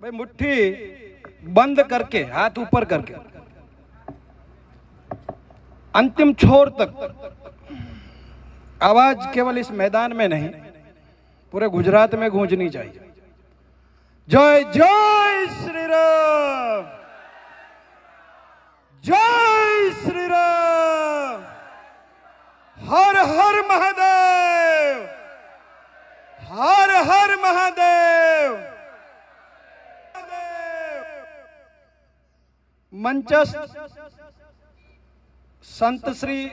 भाई मुट्ठी बंद करके, हाथ ऊपर करके अंतिम छोर तक आवाज केवल इस मैदान में नहीं, पूरे गुजरात में गूंजनी चाहिए। जय जय श्री राम, जय श्री राम, हर हर महादेव, हर हर महादेव। मंचस्थ संत श्री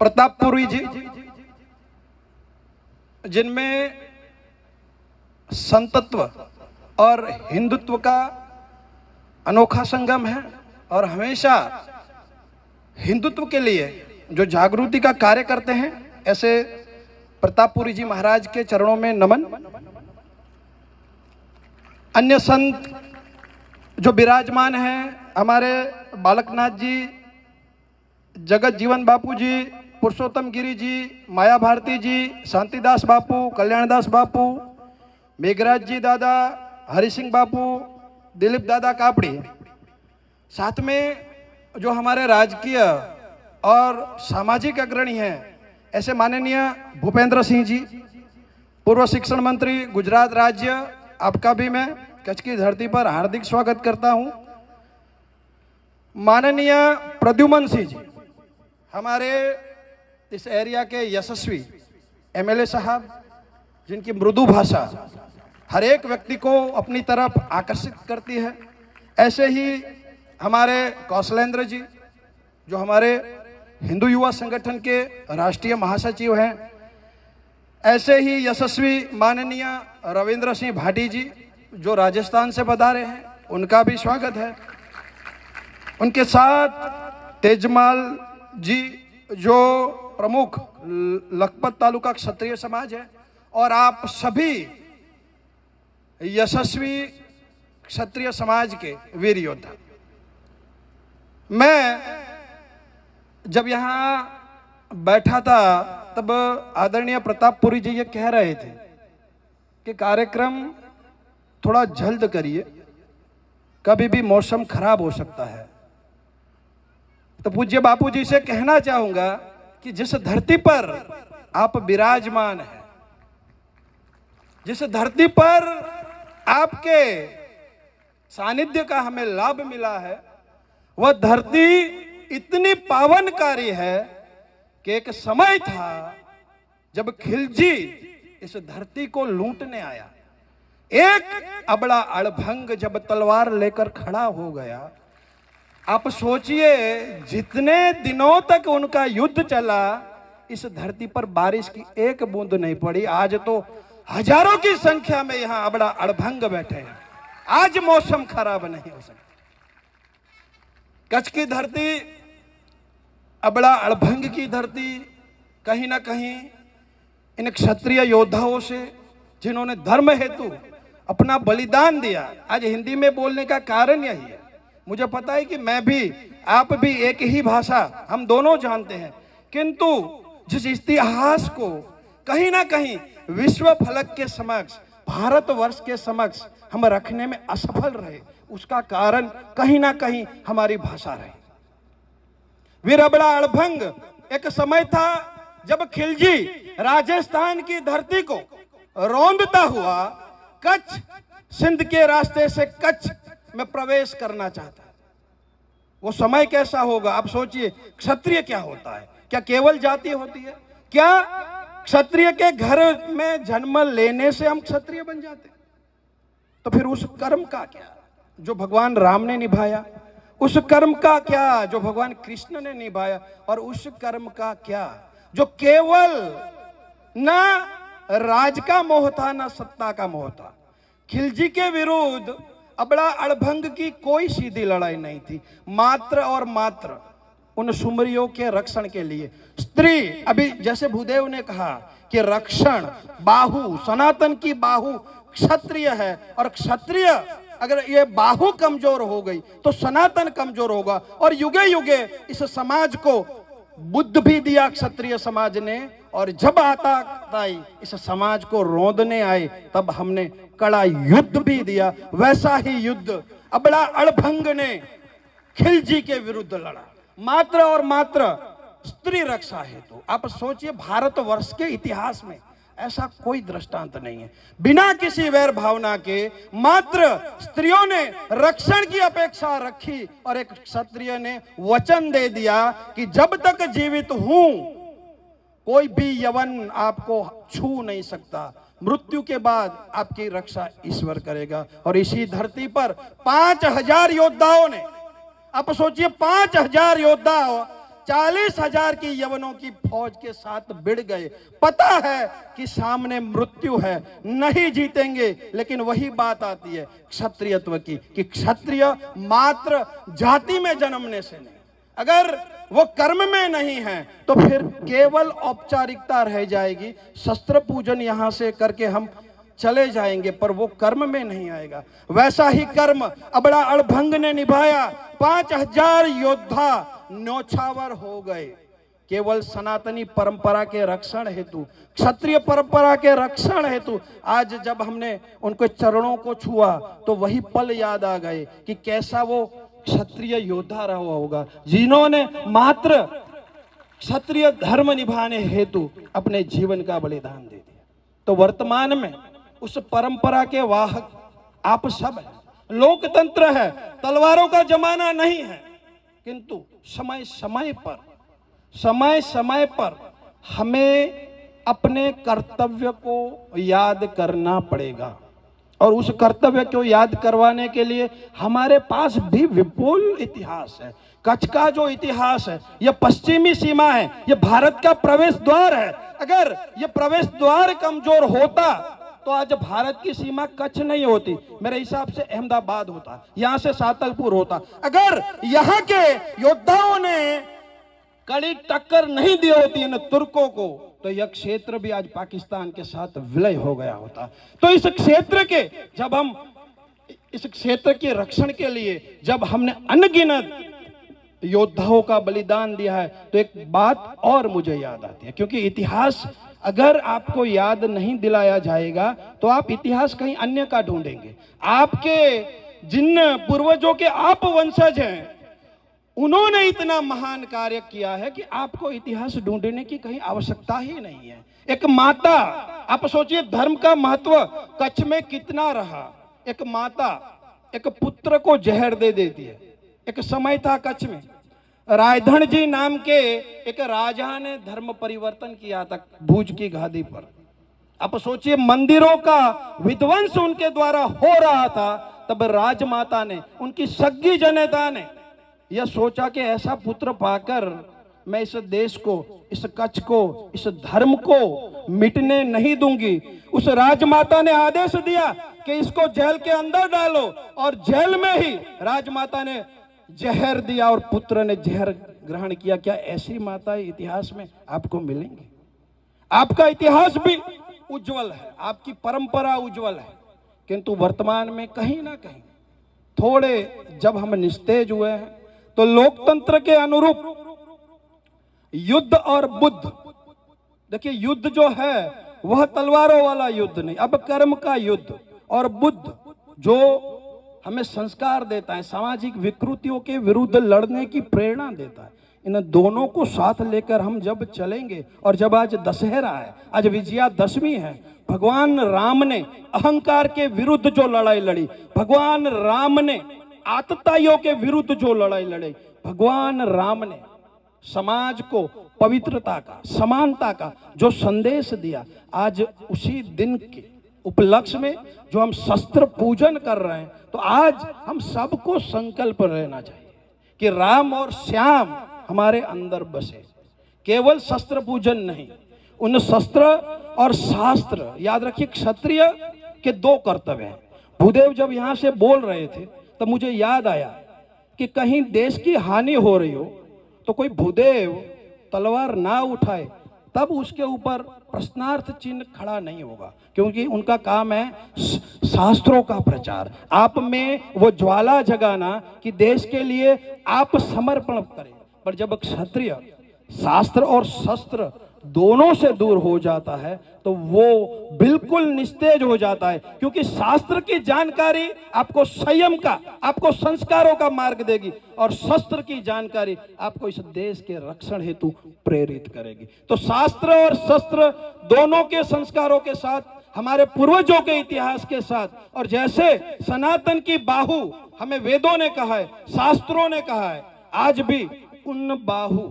प्रतापपुरी जी, जिनमें संतत्व और हिंदुत्व का अनोखा संगम है और हमेशा हिंदुत्व के लिए जो जागृति का कार्य करते हैं, ऐसे प्रतापपुरी जी महाराज के चरणों में नमन। अन्य संत जो विराजमान हैं, हमारे बालकनाथ जी, जगत जीवन बापू जी, पुरुषोत्तम गिरी जी, माया भारती जी, शांतिदास बापू, कल्याणदास बापू, मेघराज जी दादा, हरि सिंह बापू, दिलीप दादा कापड़ी, साथ में जो हमारे राजकीय और सामाजिक अग्रणी हैं, ऐसे माननीय भूपेंद्र सिंह जी, पूर्व शिक्षण मंत्री गुजरात राज्य, आपका भी मैं कच्छ की धरती पर हार्दिक स्वागत करता हूं। माननीय प्रद्युमन सिंह जी, हमारे इस एरिया के यशस्वी एमएलए साहब, जिनकी मृदु भाषा हर एक व्यक्ति को अपनी तरफ आकर्षित करती है। ऐसे ही हमारे कौशलेंद्र जी, जो हमारे हिंदू युवा संगठन के राष्ट्रीय महासचिव हैं। ऐसे ही यशस्वी माननीय रविंद्र सिंह भाटी जी, जो राजस्थान से पधारे हैं, उनका भी स्वागत है। उनके साथ तेजमाल जी, जो प्रमुख लखपत तालुका क्षत्रिय समाज है, और आप सभी यशस्वी क्षत्रिय समाज के वीर योद्धा। मैं जब यहाँ बैठा था तब आदरणीय प्रतापपुरी जी ये कह रहे थे कि कार्यक्रम थोड़ा जल्द करिए, कभी भी मौसम खराब हो सकता है। तो पूज्य बापू जी से कहना चाहूंगा कि जिस धरती पर आप विराजमान हैं, जिस धरती पर आपके सानिध्य का हमें लाभ मिला है, वह धरती इतनी पावनकारी है कि एक समय था जब खिलजी इस धरती को लूटने आया। एक अबड़ा अड़भंग जब तलवार लेकर खड़ा हो गया, आप सोचिए जितने दिनों तक उनका युद्ध चला, इस धरती पर बारिश की एक बूंद नहीं पड़ी। आज तो हजारों की संख्या में यहां अबड़ा अड़भंग बैठे हैं। आज मौसम खराब नहीं हो सकता। कच्छ की धरती, अबड़ा अड़भंग की धरती, कहीं ना कहीं इन क्षत्रिय योद्धाओं से, जिन्होंने धर्म हेतु अपना बलिदान दिया। आज हिंदी में बोलने का कारण यही है। मुझे पता है कि मैं भी, आप भी एक ही भाषा हम दोनों जानते हैं, किंतु जिस इतिहास को कहीं ना कहीं विश्व फलक के समक्ष, भारतवर्ष के समक्ष हम रखने में असफल रहे, उसका कारण कहीं ना कहीं हमारी भाषा रही। वीर अबड़ा अड़भंग एक समय था जब खिलजी राजस्थान की धरती को रौंदता हुआ कच्छ, सिंध के रास्ते से कच्छ में प्रवेश करना चाहता है। वो समय कैसा होगा आप सोचिए। क्षत्रिय क्या होता है? क्या केवल जाति होती है? क्या क्षत्रिय के घर में जन्म लेने से हम क्षत्रिय बन जाते? तो फिर उस कर्म का क्या जो भगवान राम ने निभाया, उस कर्म का क्या जो भगवान कृष्ण ने निभाया, और उस कर्म का क्या जो केवल ना राज का मोह था ना सत्ता का मोह था। खिलजी के विरुद्ध अबड़ा अड़भंग की कोई सीधी लड़ाई नहीं थी, मात्र और मात्र उन सुमरियों के रक्षण के लिए। स्त्री, अभी जैसे भूदेव ने कहा कि रक्षण बाहु, सनातन की बाहु क्षत्रिय है, और क्षत्रिय अगर ये बाहु कमजोर हो गई तो सनातन कमजोर होगा, और युगे युगे इस समाज को बुद्ध भी दिया क्षत्रिय समाज ने, और जब आताताई इस समाज को रोंदने आए तब हमने कड़ा युद्ध भी दिया। वैसा ही युद्ध अबड़ा अड़भंग ने खिलजी के विरुद्ध लड़ा, मात्र और मात्र स्त्री रक्षा हेतु। आप सोचिए, भारतवर्ष के इतिहास में ऐसा कोई दृष्टांत नहीं है। बिना किसी वैर भावना के मात्र स्त्रियों ने रक्षण की अपेक्षा रखी, और एक क्षत्रिय ने वचन दे दिया कि जब तक जीवित हूं कोई भी यवन आपको छू नहीं सकता, मृत्यु के बाद आपकी रक्षा ईश्वर करेगा। और इसी धरती पर 5000 योद्धाओं ने, आप सोचिए 5000 योद्धा 40,000 की यवनों की फौज के साथ भिड़ गए। पता है कि सामने मृत्यु है, नहीं जीतेंगे, लेकिन वही बात आती है क्षत्रियत्व की कि क्षत्रिय मात्र जाति में जन्मने से नहीं, अगर वो कर्म में नहीं है तो फिर केवल औपचारिकता रह जाएगी। शस्त्र पूजन यहां से करके हम चले जाएंगे, पर वो कर्म में नहीं आएगा। वैसा ही कर्म अबड़ा अड़भंग ने निभाया। 5000 योद्धा न्योछावर हो गए केवल सनातनी परंपरा के रक्षण हेतु, क्षत्रिय परंपरा के रक्षण हेतु। आज जब हमने उनके चरणों को छुआ तो वही पल याद आ गए कि कैसा वो क्षत्रिय योद्धा रहा होगा, जिन्होंने मात्र क्षत्रिय धर्म निभाने हेतु अपने जीवन का बलिदान दे दिया। तो वर्तमान में उस परंपरा के वाहक आप सब हैं। लोकतंत्र है, तलवारों का जमाना नहीं है, किंतु समय समय पर हमें अपने कर्तव्य को याद करना पड़ेगा। और उस कर्तव्य को याद करवाने के लिए हमारे पास भी विपुल इतिहास है। कच्छ का जो इतिहास है, यह पश्चिमी सीमा है, यह भारत का प्रवेश द्वार है। अगर यह प्रवेश द्वार कमजोर होता तो आज भारत की सीमा कच्छ नहीं होती, मेरे हिसाब से अहमदाबाद होता, यहां से सातलपुर होता। अगर यहां के योद्धाओं ने कड़ी टक्कर नहीं दी होती इन तुर्कों को, तो यह क्षेत्र भी आज पाकिस्तान के साथ विलय हो गया होता। तो इस क्षेत्र के रक्षण के लिए जब हमने अनगिनत योद्धाओं का बलिदान दिया है, तो एक बात और मुझे याद आती है, क्योंकि इतिहास अगर आपको याद नहीं दिलाया जाएगा तो आप इतिहास कहीं अन्य का ढूंढेंगे। आपके जिन पूर्वजों के आप वंशज हैं, उन्होंने इतना महान कार्य किया है कि आपको इतिहास ढूंढने की कहीं आवश्यकता ही नहीं है। एक माता, आप सोचिए धर्म का महत्व कच्छ में कितना रहा। एक माता एक पुत्र को जहर दे देती है। एक समय था कच्छ में, रायधन जी नाम के एक राजा ने धर्म परिवर्तन किया था भूज की घाटी पर। आप सोचिए मंदिरों का विध्वंस उनके द्वारा हो रहा था, तब राजमाता ने, उनकी सग्गी जनता ने यह सोचा कि ऐसा पुत्र पाकर मैं इस देश को, इस कच्छ को, इस धर्म को मिटने नहीं दूंगी। उस राजमाता ने आदेश दिया कि इसको जेल के अंदर डालो, और जेल में ही राजमाता ने जहर दिया और पुत्र ने जहर ग्रहण किया। क्या ऐसी माता इतिहास में आपको मिलेंगी? आपका इतिहास भी उज्जवल है, आपकी परंपरा उज्जवल है, किंतु वर्तमान में कहीं ना कहीं थोड़े जब हम निस्तेज हुए हैं, तो लोकतंत्र के अनुरूप युद्ध और बुद्ध, देखिए युद्ध जो है वह तलवारों वाला युद्ध नहीं, अब कर्म का युद्ध, और बुद्ध जो हमें संस्कार देता है, सामाजिक विकृतियों के विरुद्ध लड़ने की प्रेरणा देता है। इन दोनों को साथ लेकर हम जब चलेंगे, और जब आज दशहरा है, आज विजयादशमी है, भगवान राम ने अहंकार के विरुद्ध जो लड़ाई लड़ी, भगवान राम ने आतताइयों के विरुद्ध जो लड़ाई लड़ी, भगवान राम ने समाज को पवित्रता का, समानता का जो संदेश दिया, आज उसी दिन के उपलक्ष्य में जो हम शस्त्र पूजन कर रहे हैं, तो आज हम सबको संकल्प रहना चाहिए कि राम और श्याम हमारे अंदर बसे। केवल शस्त्र पूजन नहीं, उन शस्त्र और शास्त्र, याद रखिए क्षत्रिय के दो कर्तव्य हैं। भूदेव जब यहां से बोल रहे थे तो मुझे याद आया कि कहीं देश की हानि हो रही हो तो कोई भूदेव तलवार ना उठाए, तब उसके ऊपर प्रश्नार्थ चिन्ह खड़ा नहीं होगा, क्योंकि उनका काम है शास्त्रों का प्रचार, आप में वो ज्वाला जगाना कि देश के लिए आप समर्पण करें। पर जब क्षत्रिय शास्त्र और शस्त्र दोनों से दूर हो जाता है तो वो बिल्कुल निस्तेज हो जाता है, क्योंकि शास्त्र की जानकारी आपको संयम का, आपको संस्कारों का मार्ग देगी, और शस्त्र की जानकारी आपको इस देश के रक्षण हेतु प्रेरित करेगी। तो शास्त्र और शस्त्र दोनों के संस्कारों के साथ, हमारे पूर्वजों के इतिहास के साथ, और जैसे सनातन की बाहु हमें वेदों ने कहा है, शास्त्रों ने कहा है, आज भी उन बाहु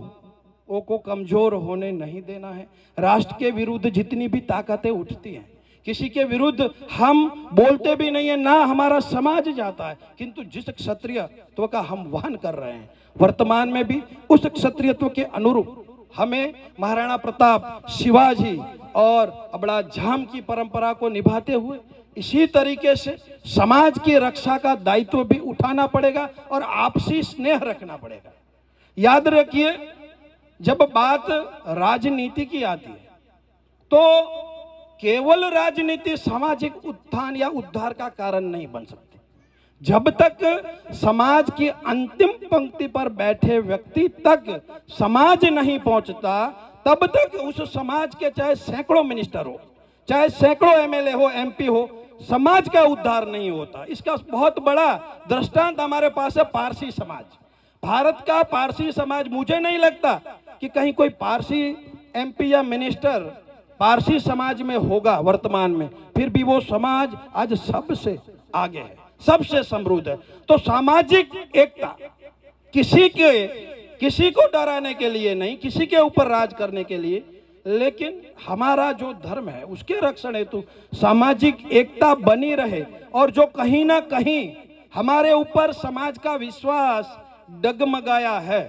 को कमजोर होने नहीं देना है। राष्ट्र के विरुद्ध जितनी भी ताकतें उठती हैं, किसी के विरुद्ध हम बोलते भी नहीं है, ना हमारा समाज जाता है, किंतु जिस क्षत्रियत्व का हम वहन कर रहे हैं वर्तमान में भी, उस क्षत्रियत्व के अनुरूप हमें महाराणा प्रताप, शिवाजी और अबड़ा झाम की परंपरा को निभाते हुए इसी तरीके से समाज की रक्षा का दायित्व भी उठाना पड़ेगा और आपसी स्नेह रखना पड़ेगा। याद रखिए, जब बात राजनीति की आती है तो केवल राजनीति सामाजिक उत्थान या उद्धार का कारण नहीं बन सकती। जब तक समाज की अंतिम पंक्ति पर बैठे व्यक्ति तक समाज नहीं पहुंचता, तब तक उस समाज के चाहे सैकड़ों मिनिस्टर हो, चाहे सैकड़ों एमएलए हो, एमपी हो, समाज का उद्धार नहीं होता। इसका बहुत बड़ा दृष्टांत हमारे पास है पारसी समाज। भारत का पारसी समाज, मुझे नहीं लगता कि कहीं कोई पारसी एमपी या मिनिस्टर पारसी समाज में होगा वर्तमान में, फिर भी वो समाज आज सबसे आगे है, सबसे समृद्ध है। तो सामाजिक एकता किसी को डराने के लिए नहीं, किसी के ऊपर राज करने के लिए, लेकिन हमारा जो धर्म है उसके रक्षण हेतु सामाजिक एकता बनी रहे, और जो कहीं ना कहीं हमारे ऊपर समाज का विश्वास डगमगाया है,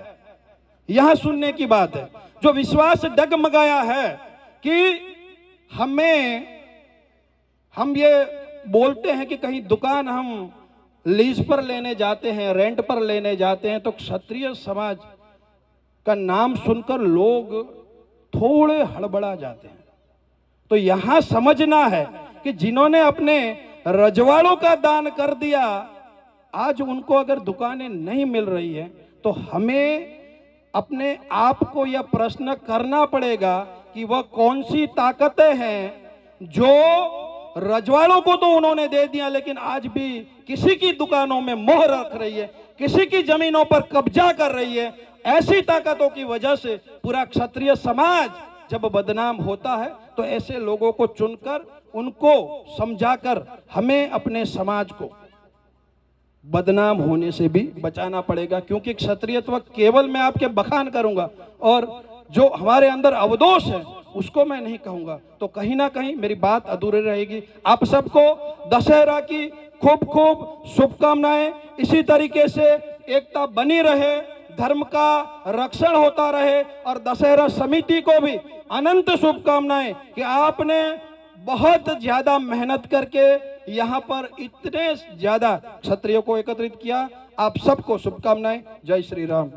यहां सुनने की बात है, जो विश्वास डगमगाया है कि हम ये बोलते हैं कि कहीं दुकान हम लीज पर लेने जाते हैं, रेंट पर लेने जाते हैं, तो क्षत्रिय समाज का नाम सुनकर लोग थोड़े हड़बड़ा जाते हैं। तो यहां समझना है कि जिन्होंने अपने रजवाड़ों का दान कर दिया, आज उनको अगर दुकानें नहीं मिल रही है तो हमें अपने आप को यह प्रश्न करना पड़ेगा कि वह कौन सी ताकतें हैं जो रजवाड़ों को तो उन्होंने दे दिया, लेकिन आज भी किसी की दुकानों में मोहर रख रही है, किसी की जमीनों पर कब्जा कर रही है। ऐसी ताकतों की वजह से पूरा क्षत्रिय समाज जब बदनाम होता है तो ऐसे लोगों को चुनकर, उनको समझाकर हमें अपने समाज को बदनाम होने से भी बचाना पड़ेगा। क्योंकि क्षत्रियत्व केवल मैं आपके बखान करूंगा और जो हमारे अंदर अवदोष है उसको मैं नहीं कहूंगा, तो कहीं ना कहीं मेरी बात अधूरी रहेगी। आप सबको दशहरा की खूब खूब शुभकामनाएं। इसी तरीके से एकता बनी रहे, धर्म का रक्षण होता रहे, और दशहरा समिति को भी अनंत शुभकामनाएं कि आपने बहुत ज्यादा मेहनत करके यहाँ पर इतने ज्यादा क्षत्रियों को एकत्रित किया। आप सबको शुभकामनाएं। जय श्री राम।